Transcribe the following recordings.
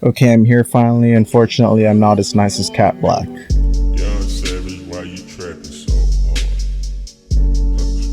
Okay, I'm here finally. Unfortunately, I'm not as nice as Cat Black. Young Savage, why you trapping so hard?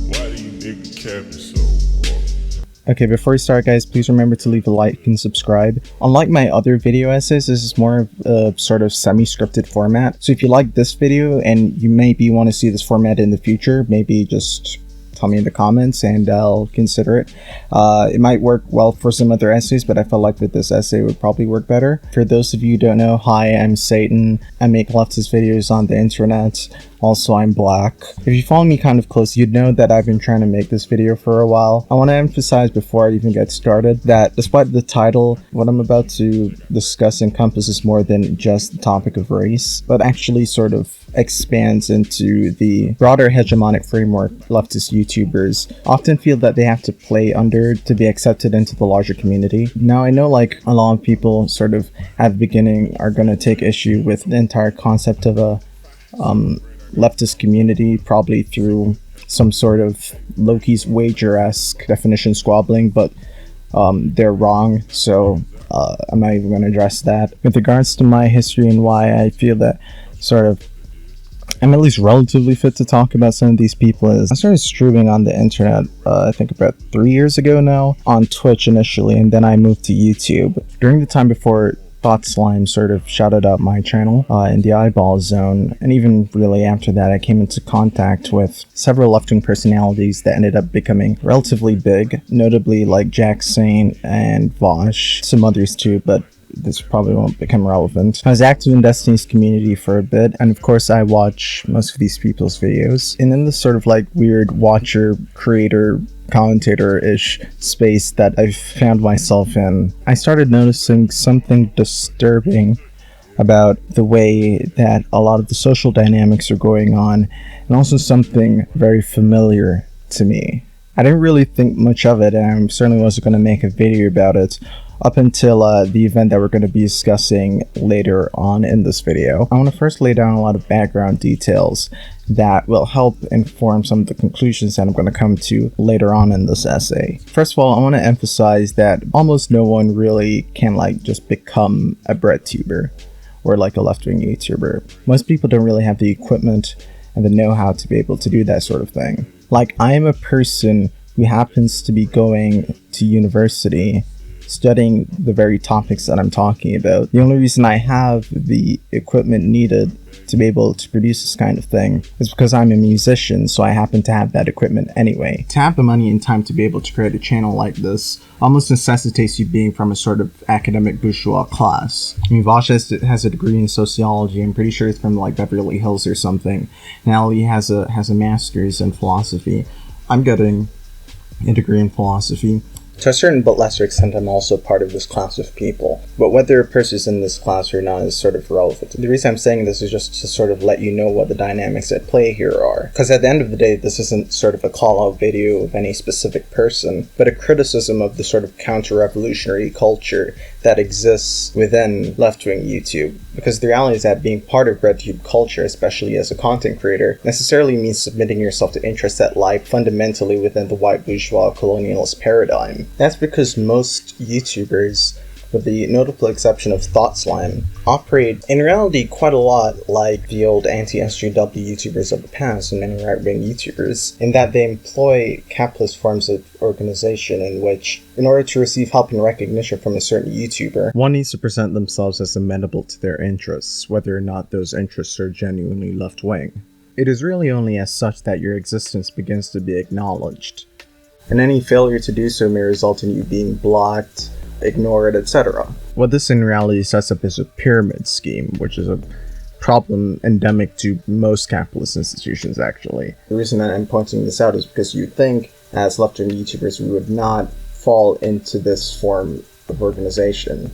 Why do you nigga capping so hard? Okay, before we start, guys, please remember to leave a like and subscribe. Unlike my other video essays, this is more of a sort of semi-scripted format. So if you like this video and you maybe want to see this format in the future, maybe just tell me in the comments and I'll consider it. It might work well for some other essays, but I felt like with this essay it would probably work better. For those of you who don't know, hi, I'm Satan. I make leftist videos on the internet. Also, I'm black. If you follow me kind of close, you'd know that I've been trying to make this video for a while. I want to emphasize before I even get started that despite the title, what I'm about to discuss encompasses more than just the topic of race, but actually sort of expands into the broader hegemonic framework leftist YouTubers often feel that they have to play under to be accepted into the larger community. Now, I know like a lot of people sort of at the beginning are going to take issue with the entire concept of a leftist community, probably through some sort of Loki's wager-esque definition squabbling, but they're wrong, so I'm not even going to address that. With regards to my history and why I feel that sort of I'm at least relatively fit to talk about some of these people is I started streaming on the internet I think about 3 years ago now, on Twitch initially, and then I moved to YouTube. During the time before Thought Slime sort of shouted out my channel in the eyeball zone, and even really after that I came into contact with several left-wing personalities that ended up becoming relatively big, notably like Jack Saint and Vosh, some others too, but this probably won't become relevant. I was active in Destiny's community for a bit, and of course I watch most of these people's videos. And in this sort of like weird watcher, creator, commentator-ish space that I've found myself in, I started noticing something disturbing about the way that a lot of the social dynamics are going on, and also something very familiar to me. I didn't really think much of it, and I certainly wasn't going to make a video about it up until the event that we're going to be discussing later on in this video. I want to first lay down a lot of background details that will help inform some of the conclusions that I'm going to come to later on in this essay. First of all, I want to emphasize that almost no one really can like just become a breadtuber or like a left-wing YouTuber. Most people don't really have the equipment and the know-how to be able to do that sort of thing. Like, I am a person who happens to be going to university studying the very topics that I'm talking about. The only reason I have the equipment needed to be able to produce this kind of thing is because I'm a musician, so I happen to have that equipment anyway. To have the money and time to be able to create a channel like this almost necessitates you being from a sort of academic bourgeois class. I mean, Vosh has a degree in sociology. I'm pretty sure it's from like Beverly Hills or something. And Ali has a master's in philosophy. I'm getting a degree in philosophy. To a certain but lesser extent, I'm also part of this class of people. But whether a person is in this class or not is sort of irrelevant. The reason I'm saying this is just to sort of let you know what the dynamics at play here are. Because at the end of the day, this isn't sort of a call-out video of any specific person, but a criticism of the sort of counter-revolutionary culture that exists within left-wing YouTube. Because the reality is that being part of breadtube culture, especially as a content creator, necessarily means submitting yourself to interests that lie fundamentally within the white bourgeois colonialist paradigm. That's because most YouTubers, with the notable exception of Thought Slime, operate in reality quite a lot like the old anti-SJW YouTubers of the past and many right-wing YouTubers, in that they employ capitalist forms of organization in which, in order to receive help and recognition from a certain YouTuber, one needs to present themselves as amenable to their interests, whether or not those interests are genuinely left-wing. It is really only as such that your existence begins to be acknowledged, and any failure to do so may result in you being blocked, ignored, etc. What this in reality sets up is a pyramid scheme, which is a problem endemic to most capitalist institutions, actually. The reason that I'm pointing this out is because you'd think, as left-wing YouTubers, we would not fall into this form of organization.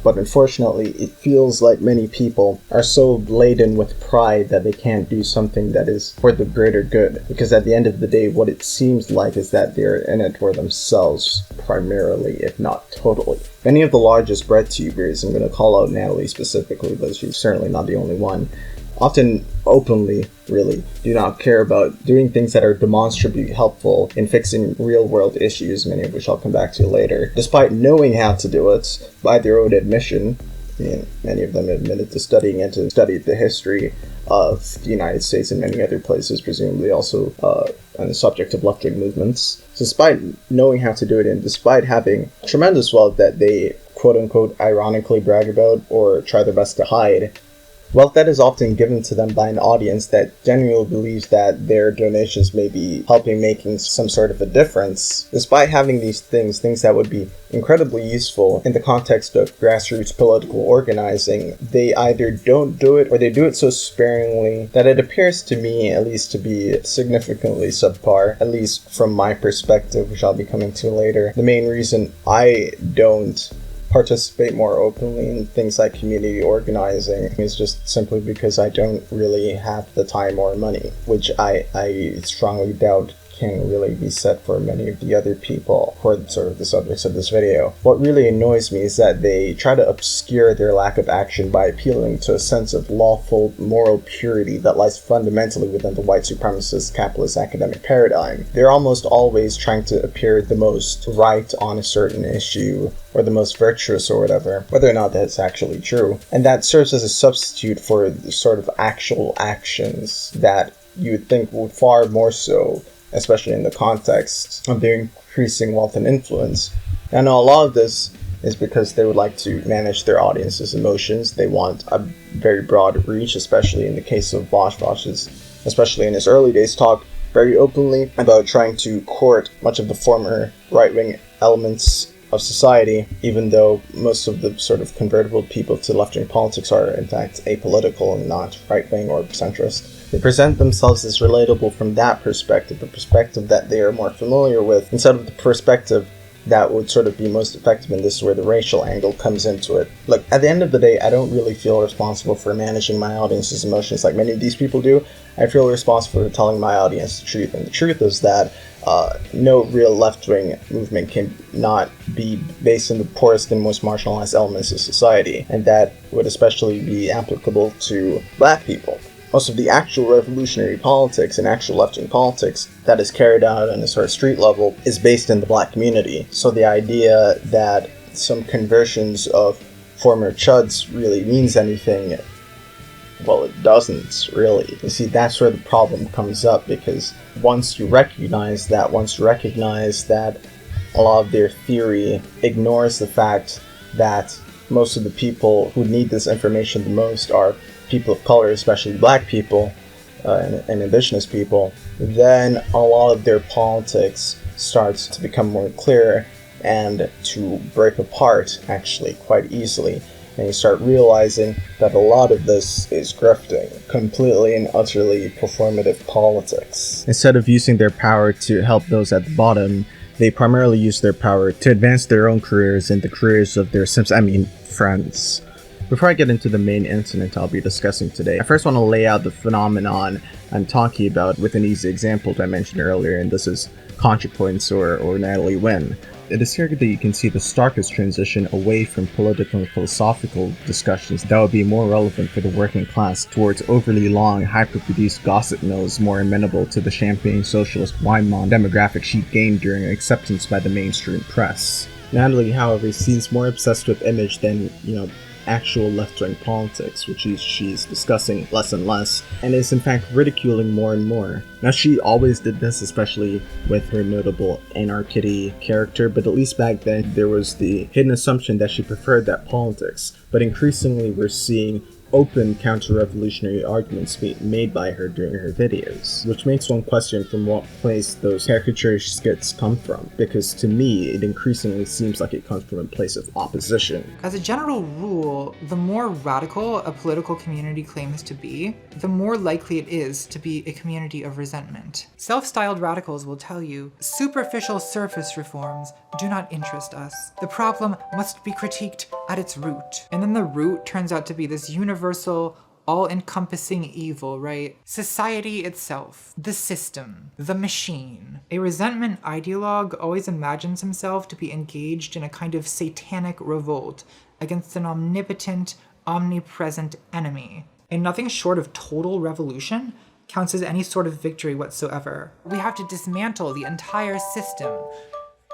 But unfortunately, it feels like many people are so laden with pride that they can't do something that is for the greater good. Because at the end of the day, what it seems like is that they're in it for themselves, primarily, if not totally. Many of the largest breadtubers, I'm going to call out Natalie specifically, but she's certainly not the only one, often openly, really, do not care about doing things that are demonstrably helpful in fixing real-world issues, many of which I'll come back to later, despite knowing how to do it by their own admission. I mean, many of them admitted to studying it, to study the history of the United States and many other places, presumably also on the subject of left-wing movements. Despite knowing how to do it and despite having tremendous wealth that they quote-unquote ironically brag about or try their best to hide, wealth that is often given to them by an audience that genuinely believes that their donations may be helping making some sort of a difference. Despite having these things that would be incredibly useful in the context of grassroots political organizing, they either don't do it or they do it so sparingly that it appears to me at least to be significantly subpar, at least from my perspective, which I'll be coming to later. The main reason I don't participate more openly in things like community organizing is just simply because I don't really have the time or money, which I strongly doubt can really be said for many of the other people who are sort of the subjects of this video. What really annoys me is that they try to obscure their lack of action by appealing to a sense of lawful moral purity that lies fundamentally within the white supremacist capitalist academic paradigm. They're almost always trying to appear the most right on a certain issue or the most virtuous or whatever, whether or not that's actually true. And that serves as a substitute for the sort of actual actions that you would think would far more so, especially in the context of their increasing wealth and influence. And a lot of this is because they would like to manage their audience's emotions. They want a very broad reach, especially in the case of Vosh. Vosh is, especially in his early days, talked very openly about trying to court much of the former right-wing elements of society, even though most of the sort of convertible people to left-wing politics are in fact apolitical and not right-wing or centrist. They present themselves as relatable from that perspective, the perspective that they are more familiar with, instead of the perspective that would sort of be most effective, and this is where the racial angle comes into it. Look, at the end of the day, I don't really feel responsible for managing my audience's emotions like many of these people do. I feel responsible for telling my audience the truth, and the truth is that no real left-wing movement can not be based on the poorest and most marginalized elements of society, and that would especially be applicable to black people. Most of the actual revolutionary politics and actual left-wing politics that is carried out on a sort of street level is based in the black community. So the idea that some conversions of former chuds really means anything, well, it doesn't really. You see, that's where the problem comes up, because once you recognize that a lot of their theory ignores the fact that most of the people who need this information the most are people of color, especially black people and indigenous people, then a lot of their politics starts to become more clear and to break apart actually quite easily. And you start realizing that a lot of this is grifting, completely and utterly performative politics. Instead of using their power to help those at the bottom, they primarily use their power to advance their own careers and the careers of their friends. Before I get into the main incident I'll be discussing today, I first want to lay out the phenomenon I'm talking about with an easy example that I mentioned earlier, and this is ContraPoints or Natalie Wynn. It is here that you can see the starkest transition away from political and philosophical discussions that would be more relevant for the working class towards overly long, hyper-produced gossip mills more amenable to the champagne socialist wine-mom demographic she gained during acceptance by the mainstream press. Natalie, however, seems more obsessed with image than, actual left-wing politics, which she's discussing less and less, and is in fact ridiculing more and more. Now, she always did this, especially with her notable Anarchitty character, but at least back then there was the hidden assumption that she preferred that politics, but increasingly we're seeing open counter-revolutionary arguments made by her during her videos, which makes one question from what place those caricature skits come from, because to me it increasingly seems like it comes from a place of opposition. As a general rule, the more radical a political community claims to be, the more likely it is to be a community of resentment. Self-styled radicals will tell you, superficial surface reforms do not interest us. The problem must be critiqued at its root. And then the root turns out to be this universal, all-encompassing evil, right? Society itself, the system, the machine. A resentment ideologue always imagines himself to be engaged in a kind of satanic revolt against an omnipotent, omnipresent enemy. And nothing short of total revolution counts as any sort of victory whatsoever. We have to dismantle the entire system.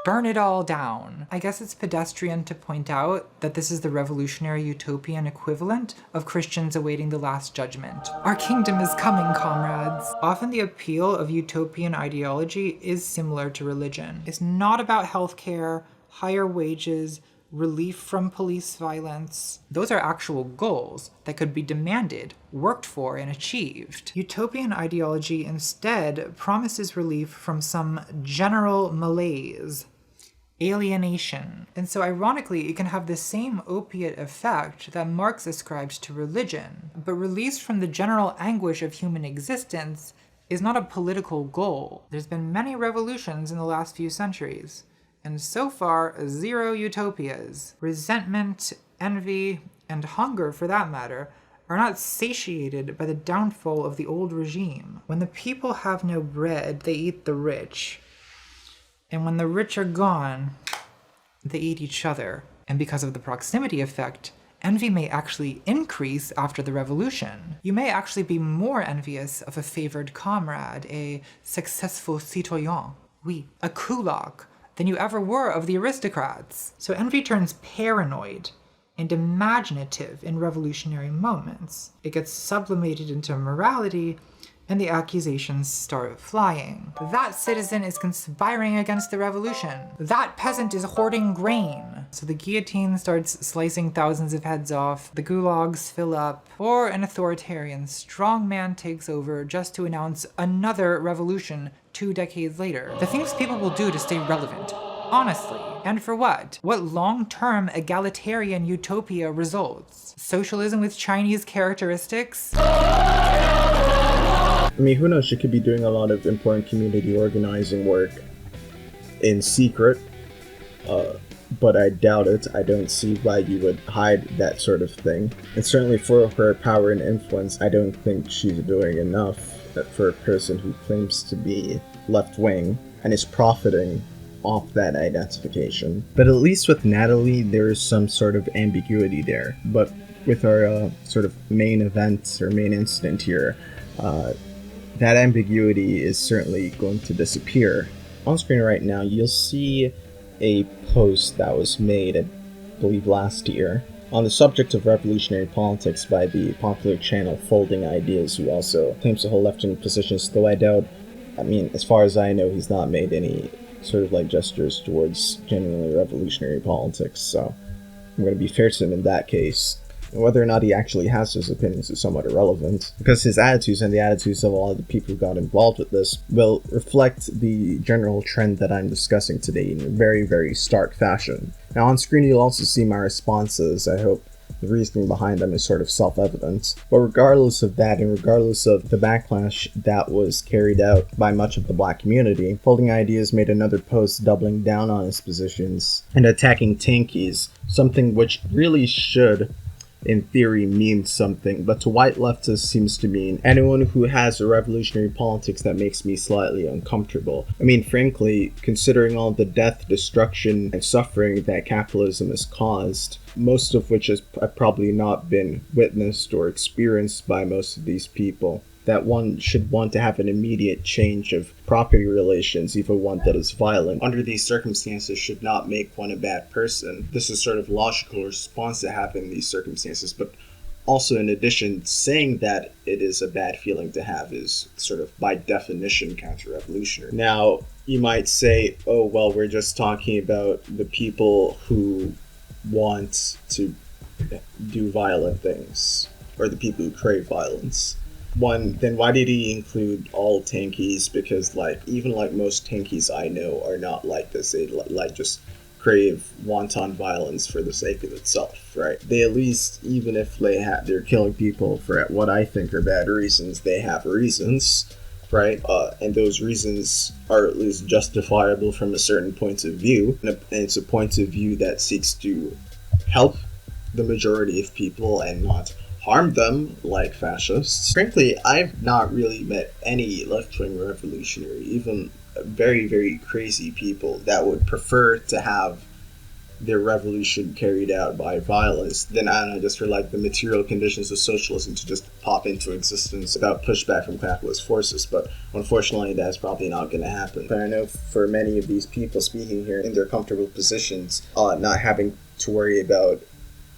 Burn it all down. I guess it's pedestrian to point out that this is the revolutionary utopian equivalent of Christians awaiting the last judgment. Our kingdom is coming, comrades. Often the appeal of utopian ideology is similar to religion. It's not about healthcare, higher wages, relief from police violence. Those are actual goals that could be demanded, worked for, and achieved. Utopian ideology instead promises relief from some general malaise, alienation. And so ironically, it can have the same opiate effect that Marx ascribed to religion. But release from the general anguish of human existence is not a political goal. There's been many revolutions in the last few centuries, and so far, 0 utopias. Resentment, envy, and hunger, for that matter, are not satiated by the downfall of the old regime. When the people have no bread, they eat the rich. And when the rich are gone, they eat each other. And because of the proximity effect, envy may actually increase after the revolution. You may actually be more envious of a favored comrade, a successful citoyen, oui, a kulak, than you ever were of the aristocrats. So envy turns paranoid and imaginative in revolutionary moments. It gets sublimated into morality, and the accusations start flying. That citizen is conspiring against the revolution. That peasant is hoarding grain. So the guillotine starts slicing thousands of heads off, the gulags fill up, or an authoritarian strongman takes over just to announce another revolution 2 decades later. The things people will do to stay relevant, honestly. And for what? What long-term egalitarian utopia results? Socialism with Chinese characteristics? I mean, who knows? She could be doing a lot of important community organizing work in secret, but I doubt it. I don't see why you would hide that sort of thing. And certainly for her power and influence, I don't think she's doing enough for a person who claims to be left-wing and is profiting off that identification. But at least with Natalie, there is some sort of ambiguity there. But with our sort of main event or main incident here, that ambiguity is certainly going to disappear. On screen right now, you'll see a post that was made, I believe last year, on the subject of revolutionary politics by the popular channel Folding Ideas, who also claims to hold left-wing positions, though I doubt, I mean, as far as I know, he's not made any sort of like gestures towards genuinely revolutionary politics, so I'm going to be fair to him in that case. Whether or not he actually has his opinions is somewhat irrelevant, because his attitudes and the attitudes of a lot of the people who got involved with this will reflect the general trend that I'm discussing today in a very, very stark fashion. Now on screen you'll also see my responses. I hope the reasoning behind them is sort of self-evident. But regardless of that, and regardless of the backlash that was carried out by much of the black community, Folding Ideas made another post doubling down on his positions and attacking tankies, something which really should, in theory, means something, but to white leftists seems to mean anyone who has a revolutionary politics that makes me slightly uncomfortable. I mean, frankly, considering all the death, destruction, and suffering that capitalism has caused, most of which has probably not been witnessed or experienced by most of these people, that one should want to have an immediate change of property relations, even one that is violent, under these circumstances should not make one a bad person. This is sort of logical response to having these circumstances, but also in addition, saying that it is a bad feeling to have is sort of by definition counter-revolutionary. Now, you might say, oh, well, we're just talking about the people who want to do violent things, or the people who crave violence. Then why did he include all tankies? Because even most tankies I know are not like this. They just crave wanton violence for the sake of itself, right? They at least, even if they're killing people for what I think are bad reasons, they have reasons, right? And those reasons are at least justifiable from a certain point of view, and it's a point of view that seeks to help the majority of people and not harm them like fascists. Frankly, I've not really met any left-wing revolutionary, even very, very crazy people, that would prefer to have their revolution carried out by violence than, I don't know, just for like the material conditions of socialism to just pop into existence without pushback from capitalist forces. But unfortunately, that's probably not going to happen. But I know for many of these people speaking here in their comfortable positions, not having to worry about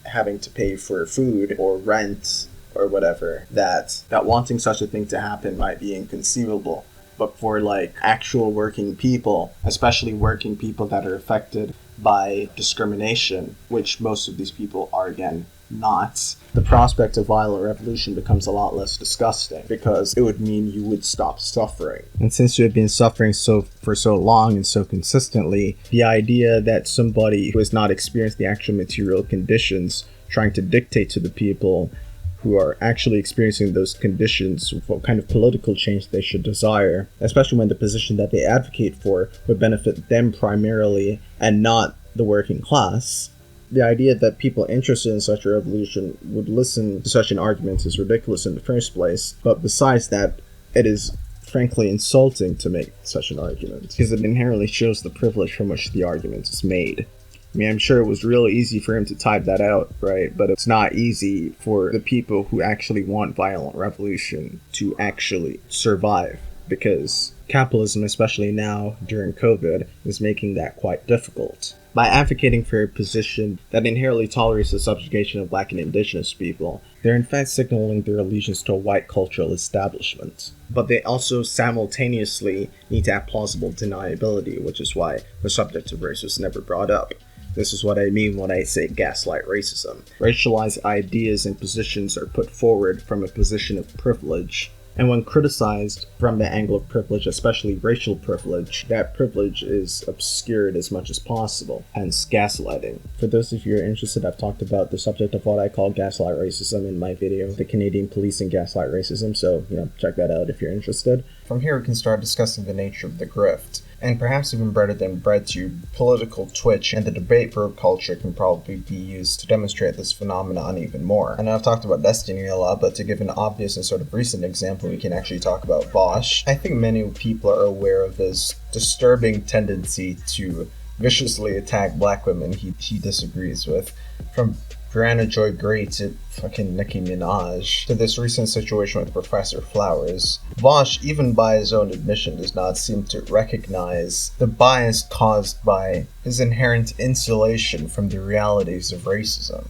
having to pay for food or rent or whatever, that wanting such a thing to happen might be inconceivable. But for like actual working people, especially working people that are affected by discrimination, which most of these people are, again, not, the prospect of violent revolution becomes a lot less disgusting, because it would mean you would stop suffering. And since you have been suffering for so long and so consistently, the idea that somebody who has not experienced the actual material conditions trying to dictate to the people who are actually experiencing those conditions what kind of political change they should desire, especially when the position that they advocate for would benefit them primarily and not the working class. The idea that people interested in such a revolution would listen to such an argument is ridiculous in the first place, but besides that, it is frankly insulting to make such an argument, because it inherently shows the privilege from which the argument is made. I mean, I'm sure it was real easy for him to type that out, right? But it's not easy for the people who actually want violent revolution to actually survive, because capitalism, especially now during COVID, is making that quite difficult. By advocating for a position that inherently tolerates the subjugation of Black and Indigenous people, they're in fact signaling their allegiance to a white cultural establishment. But they also simultaneously need to have plausible deniability, which is why the subject of race was never brought up. This is what I mean when I say gaslight racism. Racialized ideas and positions are put forward from a position of privilege, and when criticized from the angle of privilege, especially racial privilege, that privilege is obscured as much as possible, hence gaslighting. For those of you who are interested, I've talked about the subject of what I call gaslight racism in my video, The Canadian Police and Gaslight Racism, so check that out if you're interested. From here we can start discussing the nature of the grift. And perhaps even better than breadtube, political Twitch and the debate verb culture can probably be used to demonstrate this phenomenon even more. And I've talked about Destiny a lot, but to give an obvious and sort of recent example, we can actually talk about Vosh. I think many people are aware of his disturbing tendency to viciously attack Black women he disagrees with, from Brianna Joy Gray to fucking Nicki Minaj, to this recent situation with Professor Flowers. Vosh, even by his own admission, does not seem to recognize the bias caused by his inherent insulation from the realities of racism.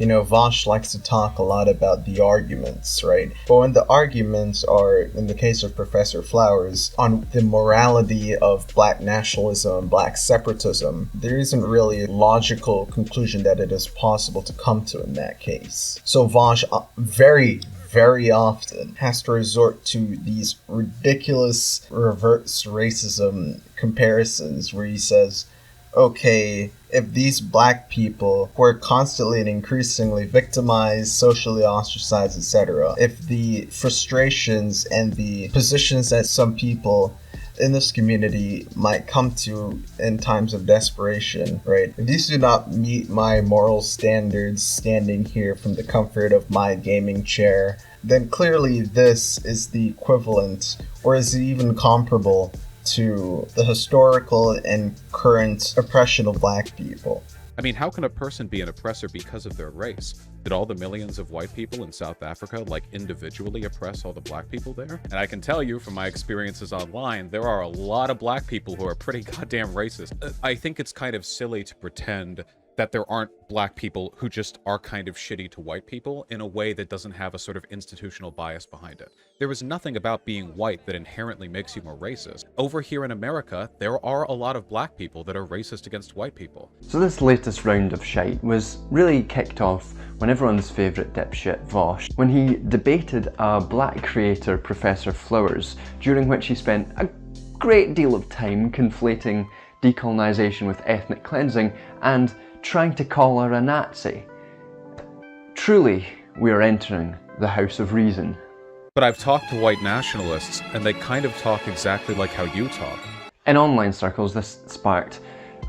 Vosh likes to talk a lot about the arguments, right? But when the arguments are, in the case of Professor Flowers, on the morality of Black nationalism, Black separatism, there isn't really a logical conclusion that it is possible to come to in that case. So Vosh very often has to resort to these ridiculous reverse racism comparisons where he says, okay, if these Black people who are constantly and increasingly victimized, socially ostracized, etc., if the frustrations and the positions that some people in this community might come to in times of desperation, right? If these do not meet my moral standards standing here from the comfort of my gaming chair, then clearly this is the equivalent, or is it even comparable to the historical and current oppression of Black people. I mean, how can a person be an oppressor because of their race? Did all the millions of white people in South Africa, individually oppress all the Black people there? And I can tell you from my experiences online, there are a lot of Black people who are pretty goddamn racist. I think it's kind of silly to pretend that there aren't Black people who just are kind of shitty to white people in a way that doesn't have a sort of institutional bias behind it. There is nothing about being white that inherently makes you more racist. Over here in America, there are a lot of Black people that are racist against white people. So this latest round of shite was really kicked off when everyone's favourite dipshit Vosh, when he debated a Black creator, Professor Flowers, during which he spent a great deal of time conflating decolonization with ethnic cleansing and trying to call her a Nazi. Truly, we are entering the House of Reason. But I've talked to white nationalists, and they kind of talk exactly like how you talk. In online circles, this sparked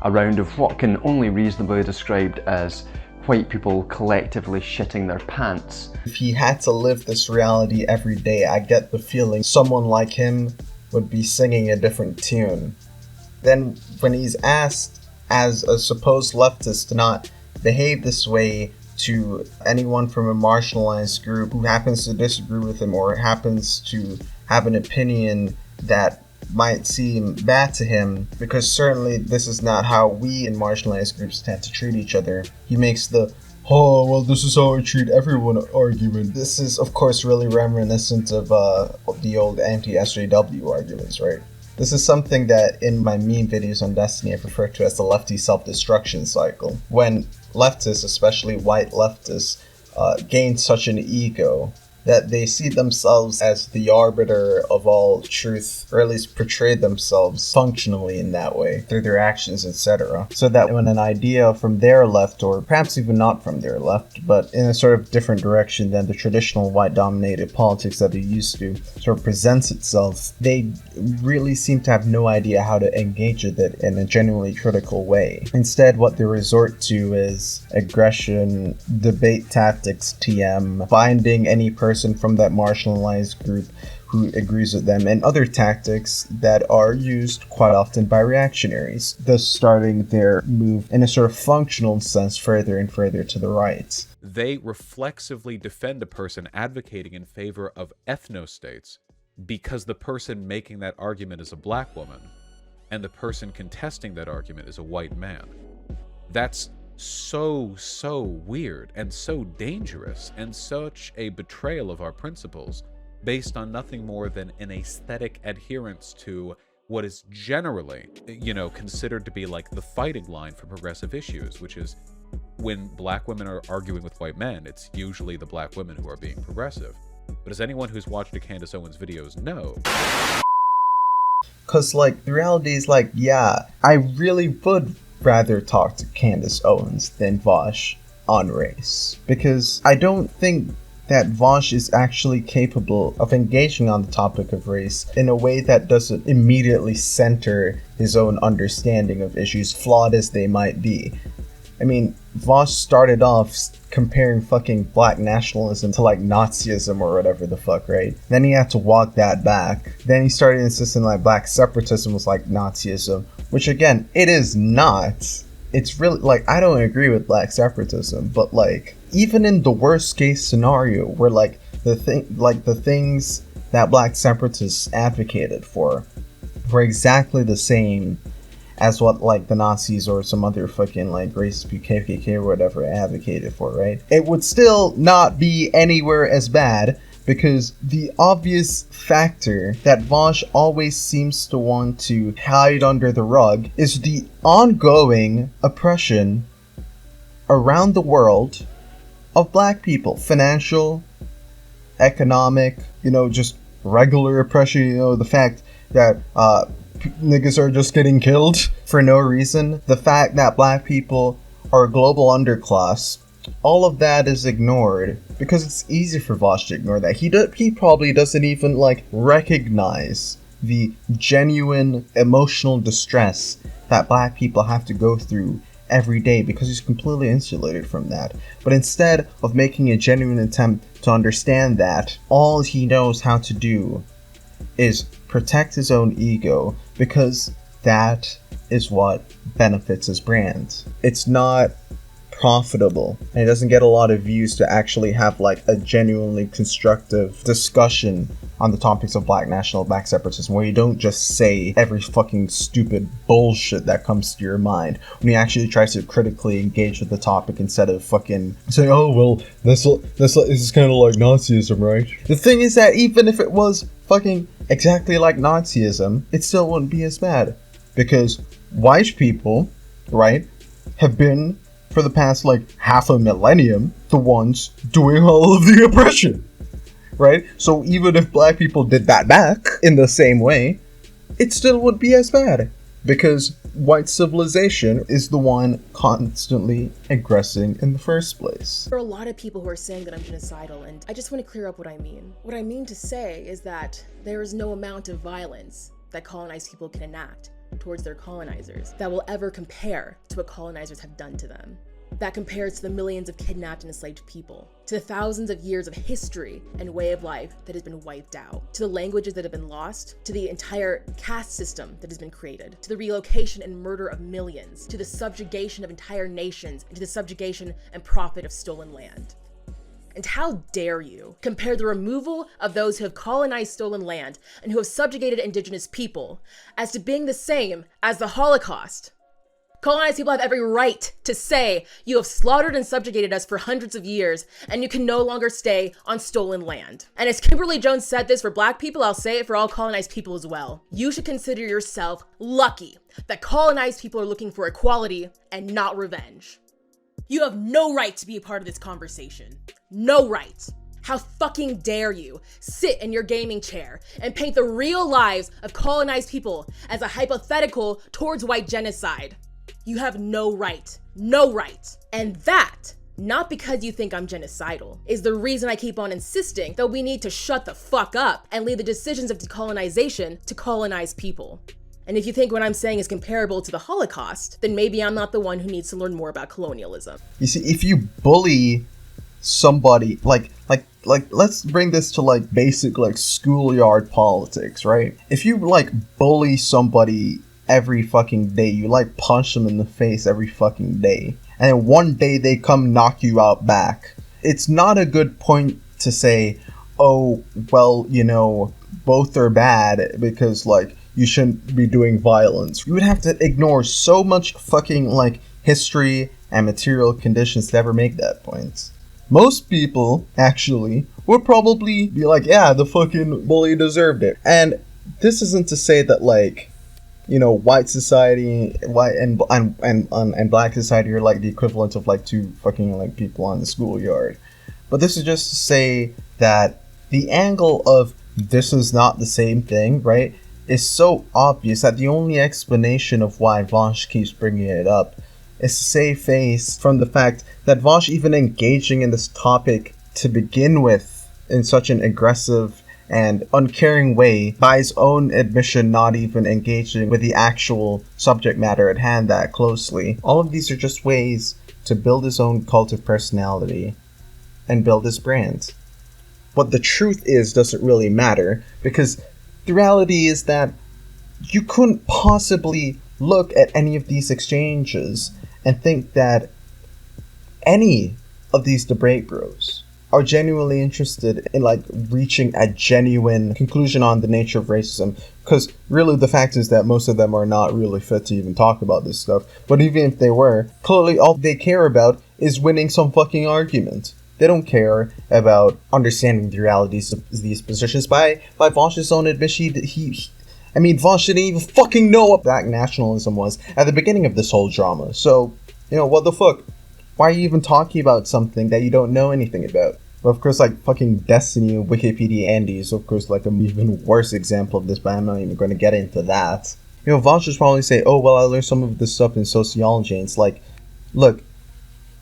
a round of what can only reasonably be described as white people collectively shitting their pants. If he had to live this reality every day, I get the feeling someone like him would be singing a different tune. Then when he's asked as a supposed leftist to not behave this way to anyone from a marginalized group who happens to disagree with him or happens to have an opinion that might seem bad to him, because certainly this is not how we in marginalized groups tend to treat each other. He makes the, oh, well, this is how I treat everyone argument. This is, of course, really reminiscent of the old anti-SJW arguments, right? This is something that in my meme videos on Destiny I refer to as the lefty self-destruction cycle. When leftists, especially white leftists, gain such an ego that they see themselves as the arbiter of all truth, or at least portray themselves functionally in that way through their actions, etc. So that when an idea from their left, or perhaps even not from their left, but in a sort of different direction than the traditional white-dominated politics that they used to, sort of presents itself, they really seem to have no idea how to engage with it in a genuinely critical way. Instead, what they resort to is aggression, debate tactics, TM, finding any person from that marginalized group who agrees with them, and other tactics that are used quite often by reactionaries, thus starting their move in a sort of functional sense further and further to the right. They reflexively defend a person advocating in favor of ethnostates because the person making that argument is a black woman and the person contesting that argument is a white man. That's so weird and so dangerous and such a betrayal of our principles based on nothing more than an aesthetic adherence to what is generally, considered to be like the fighting line for progressive issues, which is when black women are arguing with white men, it's usually the black women who are being progressive. But as anyone who's watched a Candace Owens videos know, because the reality is yeah, I really would rather talk to Candace Owens than Vosh on race, because I don't think that Vosh is actually capable of engaging on the topic of race in a way that doesn't immediately center his own understanding of issues, flawed as they might be. I mean, Vosh started off comparing fucking black nationalism to Nazism or whatever the fuck, right? Then he had to walk that back. Then he started insisting black separatism was Nazism, which again, it is not. It's really I don't agree with black separatism, but even in the worst case scenario where the things that black separatists advocated for were exactly the same as what the Nazis or some other fucking racist KKK or whatever advocated for, right? It would still not be anywhere as bad, because the obvious factor that Vosh always seems to want to hide under the rug is the ongoing oppression around the world of black people. Financial, economic, just regular oppression, the fact that niggas are just getting killed for no reason, the fact that black people are a global underclass. All of that is ignored because it's easy for Vosh to ignore that. He probably doesn't even recognize the genuine emotional distress that black people have to go through every day, because he's completely insulated from that. But instead of making a genuine attempt to understand that, all he knows how to do is protect his own ego, because that is what benefits his brand. It's not profitable, and it doesn't get a lot of views to actually have a genuinely constructive discussion on the topics of black separatism, where you don't just say every fucking stupid bullshit that comes to your mind, when you actually try to critically engage with the topic instead of fucking saying, oh well, this is kind of like Nazism, right? The thing is that even if it was fucking exactly like Nazism, it still wouldn't be as bad, because white people, right, have been for the past half a millennium the ones doing all of the oppression, right? So even if black people did that back in the same way, it still would be as bad, because white civilization is the one constantly aggressing in the first place. There are a lot of people who are saying that I'm genocidal, and I just want to clear up what I mean. What I mean to say is that there is no amount of violence that colonized people can enact towards their colonizers that will ever compare to what colonizers have done to them. that compares to the millions of kidnapped and enslaved people, to the thousands of years of history and way of life that has been wiped out, to the languages that have been lost, to the entire caste system that has been created, to the relocation and murder of millions, to the subjugation of entire nations, and to the subjugation and profit of stolen land. And how dare you compare the removal of those who have colonized stolen land and who have subjugated indigenous people as to being the same as the Holocaust? Colonized people have every right to say, you have slaughtered and subjugated us for hundreds of years, and you can no longer stay on stolen land. And as Kimberly Jones said this for Black people, I'll say it for all colonized people as well. You should consider yourself lucky that colonized people are looking for equality and not revenge. You have no right to be a part of this conversation. No right. How fucking dare you sit in your gaming chair and paint the real lives of colonized people as a hypothetical towards white genocide? You have no right. No right. And that, not because you think I'm genocidal, is the reason I keep on insisting that we need to shut the fuck up and leave the decisions of decolonization to colonized people. And if you think what I'm saying is comparable to the Holocaust, then maybe I'm not the one who needs to learn more about colonialism. You see, if you bully somebody, like let's bring this to like basic like schoolyard politics, right? If you like bully somebody every fucking day, you like punch them in the face every fucking day, and then one day they come knock you out back, it's not a good point to say, oh, well, you know, both are bad because like you shouldn't be doing violence. You would have to ignore so much fucking like history and material conditions to ever make that point. Most people actually would probably be like, yeah, the fucking bully deserved it. And this isn't to say that like, you know, white society, white and black society are like the equivalent of like two fucking like people on the schoolyard. But this is just to say that the angle of this is not the same thing, right, is so obvious that the only explanation of why Vosh keeps bringing it up is to save face from the fact that Vosh even engaging in this topic to begin with in such an aggressive and uncaring way, by his own admission not even engaging with the actual subject matter at hand that closely. All of these are just ways to build his own cult of personality and build his brand. What the truth is doesn't really matter, because the reality is that you couldn't possibly look at any of these exchanges and think that any of these debate bros are genuinely interested in like reaching a genuine conclusion on the nature of racism, because really the fact is that most of them are not really fit to even talk about this stuff. But even if they were, clearly all they care about is winning some fucking argument. They don't care about understanding the realities of these positions. By Vosh's own admission, Vosh didn't even fucking know what black nationalism was at the beginning of this whole drama. So, you know, what the fuck? Why are you even talking about something that you don't know anything about? But of course, like, fucking Destiny and Wikipedia Andy is, of course, like, an even worse example of this, but I'm not even going to get into that. You know, Vosh would probably say, oh, well, I learned some of this stuff in sociology, and it's like, look,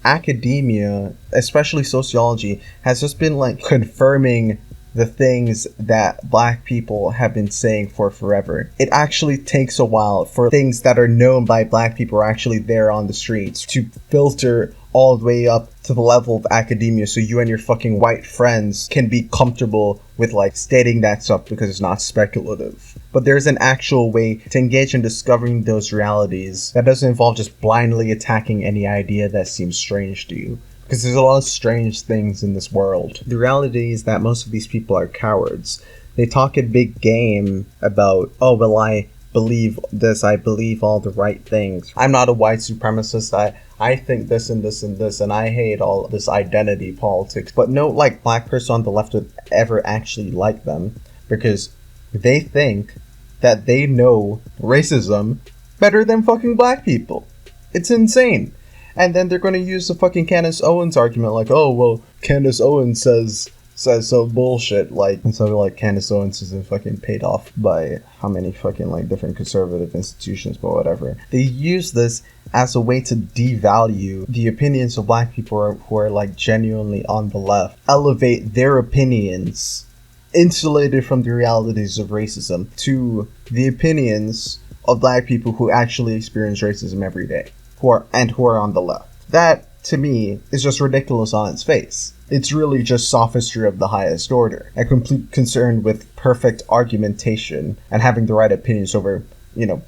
academia, especially sociology, has just been, like, confirming the things that black people have been saying for forever. It actually takes a while for things that are known by black people are actually there on the streets to filter all the way up to the level of academia, so you and your fucking white friends can be comfortable with like stating that stuff because it's not speculative. But there's an actual way to engage in discovering those realities that doesn't involve just blindly attacking any idea that seems strange to you. Because there's a lot of strange things in this world. The reality is that most of these people are cowards. They talk a big game about, oh, well, I believe this, I believe all the right things. I'm not a white supremacist, I think this and this and this, and I hate all this identity politics. But no, like, black person on the left would ever actually like them, because they think that they know racism better than fucking black people. It's insane. And then they're going to use the fucking Candace Owens argument, like, oh, well, Candace Owens says some bullshit, like, and so, like, Candace Owens isn't fucking paid off by how many fucking, like, different conservative institutions, but whatever. They use this as a way to devalue the opinions of black people who are, like, genuinely on the left, elevate their opinions, insulated from the realities of racism, to the opinions of black people who actually experience racism every day. Who are on the left. That to me, is just ridiculous on its face. It's really just sophistry of the highest order, a complete concern with perfect argumentation and having the right opinions over,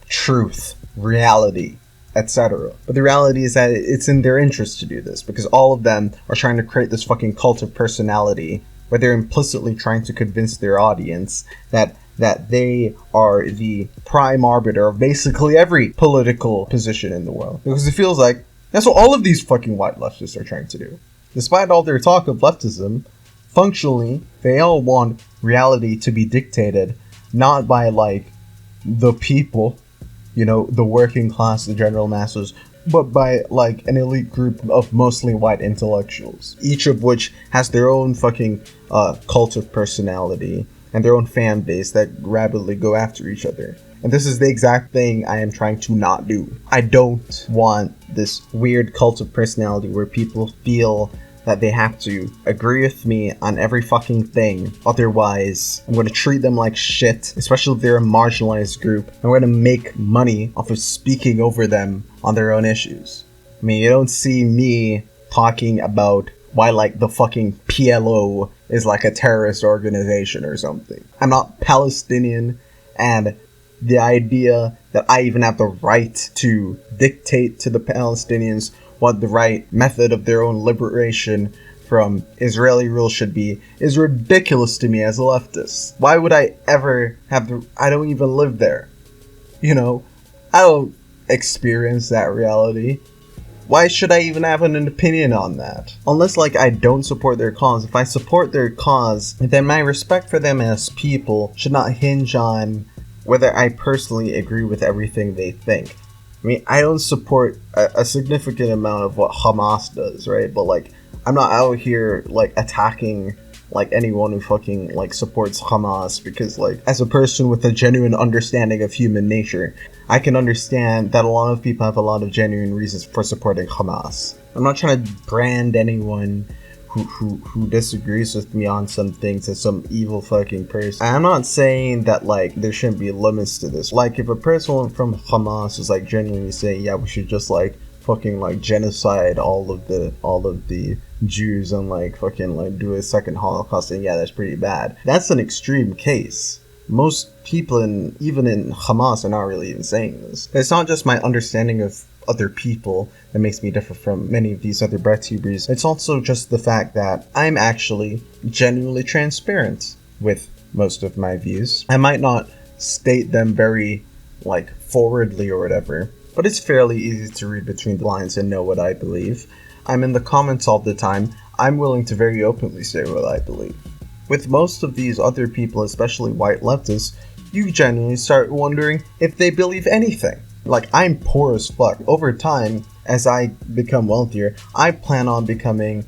truth, reality, etc. But the reality is that it's in their interest to do this, because all of them are trying to create this fucking cult of personality where they're implicitly trying to convince their audience that they are the prime arbiter of basically every political position in the world. Because it feels like that's what all of these fucking white leftists are trying to do. Despite all their talk of leftism, functionally, they all want reality to be dictated not by, the people, the working class, the general masses, but by, an elite group of mostly white intellectuals, each of which has their own fucking cult of personality and their own fan base that rapidly go after each other. And this is the exact thing I am trying to not do. I don't want this weird cult of personality where people feel that they have to agree with me on every fucking thing. Otherwise, I'm going to treat them like shit, especially if they're a marginalized group. I'm going to make money off of speaking over them on their own issues. I mean, you don't see me talking about why, the fucking PLO is a terrorist organization or something. I'm not Palestinian, and the idea that I even have the right to dictate to the Palestinians what the right method of their own liberation from Israeli rule should be is ridiculous to me as a leftist. Why would I ever have I don't even live there. I don't experience that reality. Why should I even have an opinion on that? Unless, I don't support their cause. If I support their cause, then my respect for them as people should not hinge on whether I personally agree with everything they think. I mean, I don't support a significant amount of what Hamas does, right? But, I'm not out here, attacking, anyone who fucking, supports Hamas, because, as a person with a genuine understanding of human nature, I can understand that a lot of people have a lot of genuine reasons for supporting Hamas. I'm not trying to brand anyone who disagrees with me on some things as some evil fucking person. I'm not saying that there shouldn't be limits to this. If a person from Hamas is genuinely saying, yeah, we should just fucking genocide all of the Jews and fucking do a second Holocaust, and yeah, that's pretty bad. That's an extreme case. Most people even in Hamas are not really even saying this. It's not just my understanding of other people that makes me differ from many of these other breadtubers. It's also just the fact that I'm actually genuinely transparent with most of my views. I might not state them very forwardly or whatever, but it's fairly easy to read between the lines and know what I believe. I'm in the comments all the time. I'm willing to very openly say what I believe. With most of these other people, especially white leftists, you genuinely start wondering if they believe anything. I'm poor as fuck. Over time, as I become wealthier, I plan on becoming,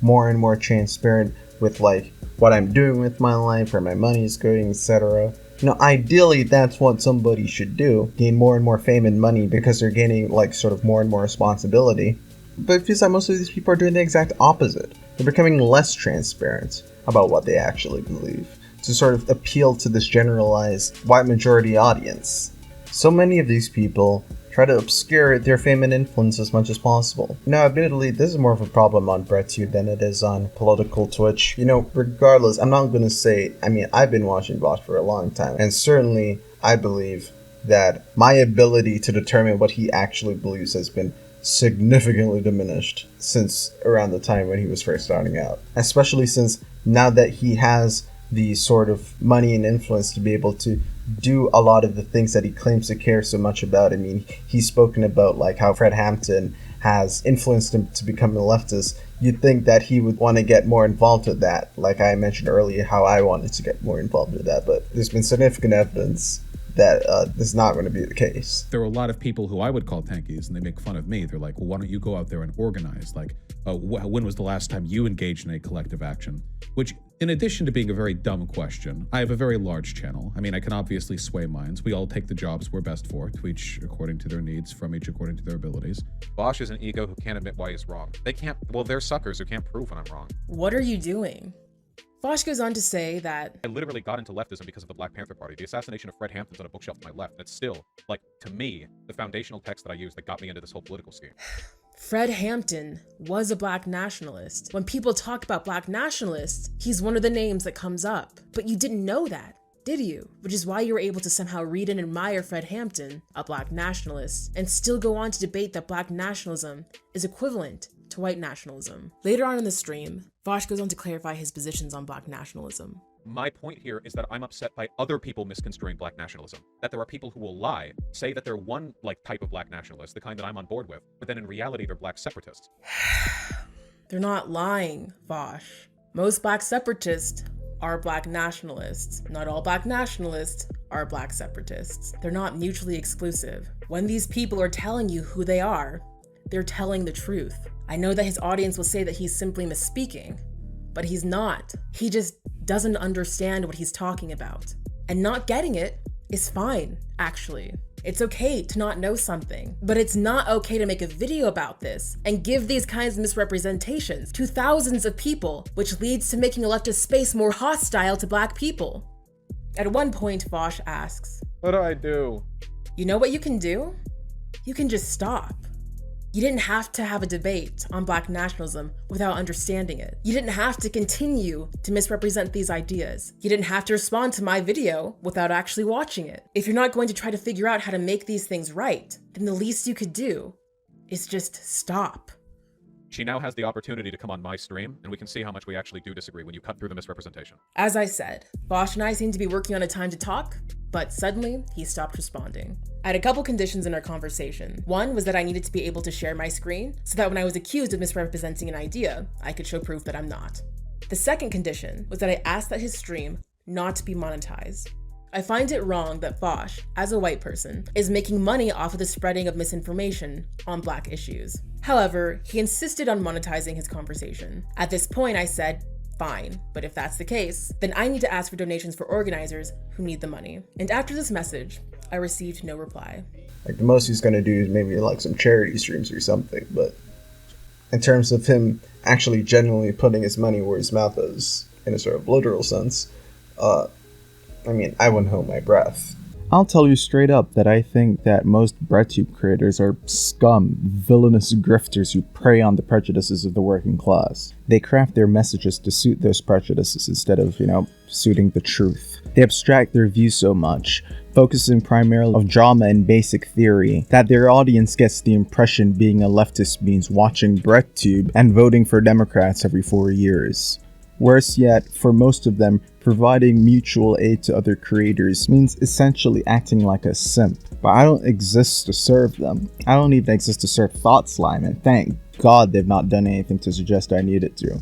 more and more transparent with, what I'm doing with my life, where my money is going, etc. Ideally, that's what somebody should do. Gain more and more fame and money because they're gaining, sort of more and more responsibility. But it feels like most of these people are doing the exact opposite. They're becoming less transparent about what they actually believe, to sort of appeal to this generalized white majority audience. So many of these people try to obscure their fame and influence as much as possible. Admittedly, this is more of a problem on breadtube than it is on political Twitch. Regardless, I'm not gonna say, I've been watching Vosh for a long time, and certainly I believe that my ability to determine what he actually believes has been significantly diminished since around the time when he was first starting out. Especially since now that he has the sort of money and influence to be able to do a lot of the things that he claims to care so much about. He's spoken about how Fred Hampton has influenced him to become a leftist. You'd think that he would want to get more involved with that, like I mentioned earlier how I wanted to get more involved with that, but there's been significant evidence that this is not going to be the case. There are a lot of people who I would call tankies, and they make fun of me. They're like, well, why don't you go out there and organize? When was the last time you engaged in a collective action? Which, in addition to being a very dumb question, I have a very large channel. I can obviously sway minds. We all take the jobs we're best for, to each according to their needs, from each according to their abilities. Vosh is an ego who can't admit why he's wrong. They're suckers who can't prove when I'm wrong. What are you doing? Vosh goes on to say that I literally got into leftism because of the Black Panther Party. The assassination of Fred Hampton's on a bookshelf to my left. That's still, to me, the foundational text that I used that got me into this whole political scheme. Fred Hampton was a black nationalist. When people talk about black nationalists, he's one of the names that comes up. But you didn't know that, did you? Which is why you were able to somehow read and admire Fred Hampton, a black nationalist, and still go on to debate that black nationalism is equivalent to white nationalism. Later on in the stream, Vosh goes on to clarify his positions on black nationalism. My point here is that I'm upset by other people misconstruing black nationalism. That there are people who will lie, say that they're one type of black nationalist, the kind that I'm on board with, but then in reality they're black separatists. They're not lying, Vosh. Most black separatists are black nationalists. Not all black nationalists are black separatists. They're not mutually exclusive. When these people are telling you who they are, they're telling the truth. I know that his audience will say that he's simply misspeaking, but he's not. He just doesn't understand what he's talking about. And not getting it is fine, actually. It's okay to not know something, but it's not okay to make a video about this and give these kinds of misrepresentations to thousands of people, which leads to making a leftist space more hostile to black people. At one point, Vosh asks, What do I do? You know what you can do? You can just stop. You didn't have to have a debate on black nationalism without understanding it. You didn't have to continue to misrepresent these ideas. You didn't have to respond to my video without actually watching it. If you're not going to try to figure out how to make these things right, then the least you could do is just stop. She now has the opportunity to come on my stream, and we can see how much we actually do disagree when you cut through the misrepresentation. As I said, Vosh and I seem to be working on a time to talk, but suddenly he stopped responding. I had a couple conditions in our conversation. One was that I needed to be able to share my screen so that when I was accused of misrepresenting an idea, I could show proof that I'm not. The second condition was that I asked that his stream not to be monetized. I find it wrong that Vosh, as a white person, is making money off of the spreading of misinformation on black issues. However, he insisted on monetizing his conversation. At this point, I said, fine, but if that's the case, then I need to ask for donations for organizers who need the money. And after this message, I received no reply. Like, the most he's gonna do is maybe like some charity streams or something, but in terms of him actually genuinely putting his money where his mouth is, in a sort of literal sense, I mean, I wouldn't hold my breath. I'll tell you straight up that I think that most breadtube creators are scum, villainous grifters who prey on the prejudices of the working class. They craft their messages to suit those prejudices instead of, suiting the truth. They abstract their views so much, focusing primarily on drama and basic theory, that their audience gets the impression being a leftist means watching breadtube and voting for Democrats every 4 years. Worse yet, for most of them, providing mutual aid to other creators means essentially acting like a simp. But I don't exist to serve them. I don't even exist to serve Thought Slime, and thank God they've not done anything to suggest I needed to.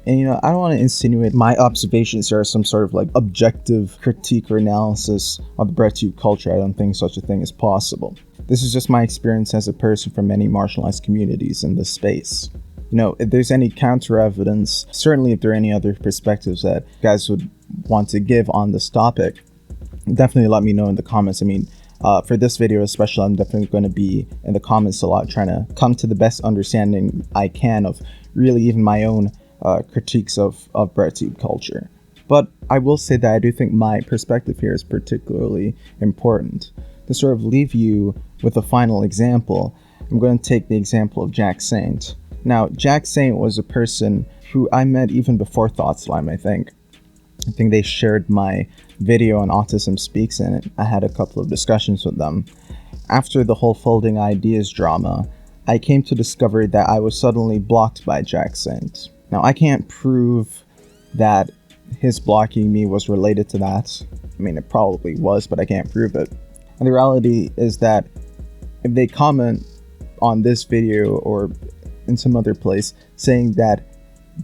And I don't want to insinuate my observations are some sort of objective critique or analysis of the breadtube culture. I don't think such a thing is possible. This is just my experience as a person from many marginalized communities in this space. If there's any counter evidence, certainly if there are any other perspectives that you guys would want to give on this topic, definitely let me know in the comments. I mean, for this video especially, I'm definitely going to be in the comments a lot, trying to come to the best understanding I can of really even my own critiques of breadtube culture. But I will say that I do think my perspective here is particularly important. To sort of leave you with a final example, I'm going to take the example of Jack Saint. Now, Jack Saint was a person who I met even before Thought Slime, I think. I think they shared my video on Autism Speaks, and I had a couple of discussions with them. After the whole Folding Ideas drama, I came to discover that I was suddenly blocked by Jack Saint. Now, I can't prove that his blocking me was related to that. I mean, it probably was, but I can't prove it. And the reality is that if they comment on this video or in some other place saying that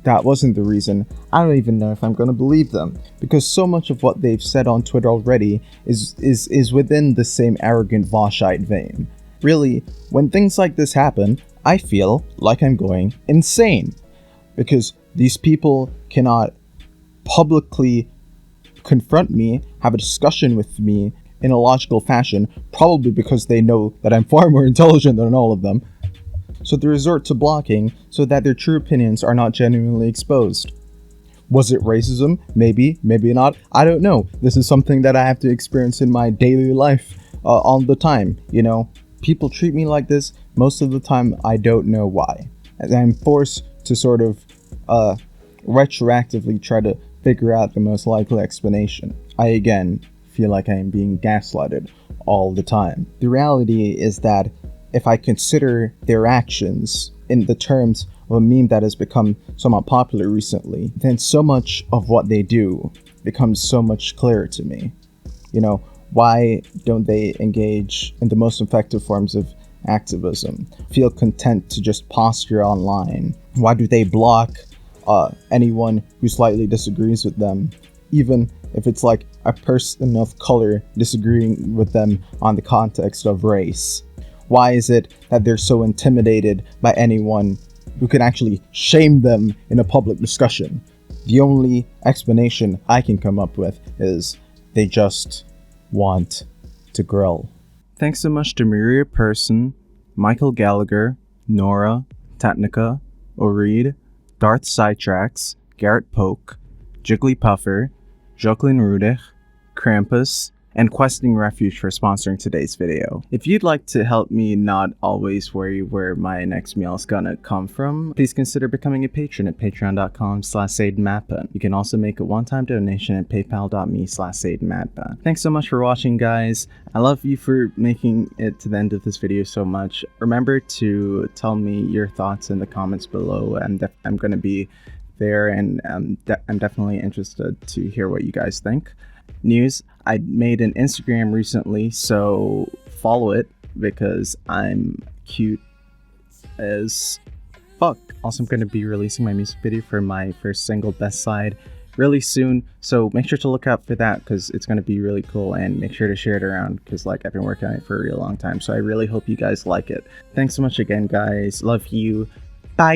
that wasn't the reason, I don't even know if I'm going to believe them, because so much of what they've said on Twitter already is within the same arrogant Voshite vein. Really, when things like this happen, I feel like I'm going insane, because these people cannot publicly confront me, have a discussion with me in a logical fashion, probably because they know that I'm far more intelligent than all of them. So they resort to blocking so that their true opinions are not genuinely exposed. Was it racism? Maybe, maybe not. I don't know. This is something that I have to experience in my daily life all the time. People treat me like this. Most of the time, I don't know why. And I'm forced to sort of retroactively try to figure out the most likely explanation. I, again, feel like I am being gaslighted all the time. The reality is that if I consider their actions in the terms of a meme that has become somewhat popular recently, then so much of what they do becomes so much clearer to me. You know, why don't they engage in the most effective forms of activism? Feel content to just posture online? Why do they block anyone who slightly disagrees with them, even if it's like a person of color disagreeing with them on the context of race? Why is it that they're so intimidated by anyone who can actually shame them in a public discussion? The only explanation I can come up with is they just want to grill. Thanks so much to Maria Person, Michael Gallagher, Nora, Technica, Oreed, Darth Sidetracks, Garrett Polk, Jigglypuffer, Jacqueline Rudich, Krampus, and Questing Refuge for sponsoring today's video. If you'd like to help me not always worry where my next meal is gonna come from, please consider becoming a patron at patreon.com/satenmadpun. You can also make a one-time donation at paypal.me/satenmadpun. Thanks so much for watching, guys. I love you for making it to the end of this video so much. Remember to tell me your thoughts in the comments below. I'm gonna be there, and I'm definitely interested to hear what you guys think. News, I made an Instagram recently, so follow it because I'm cute as fuck. Also, I'm going to be releasing my music video for my first single, Best Side, really soon, so make sure to look out for that because it's going to be really cool, and make sure to share it around because like I've been working on it for a real long time, so I really hope you guys like it. Thanks so much again, guys. Love you. Bye.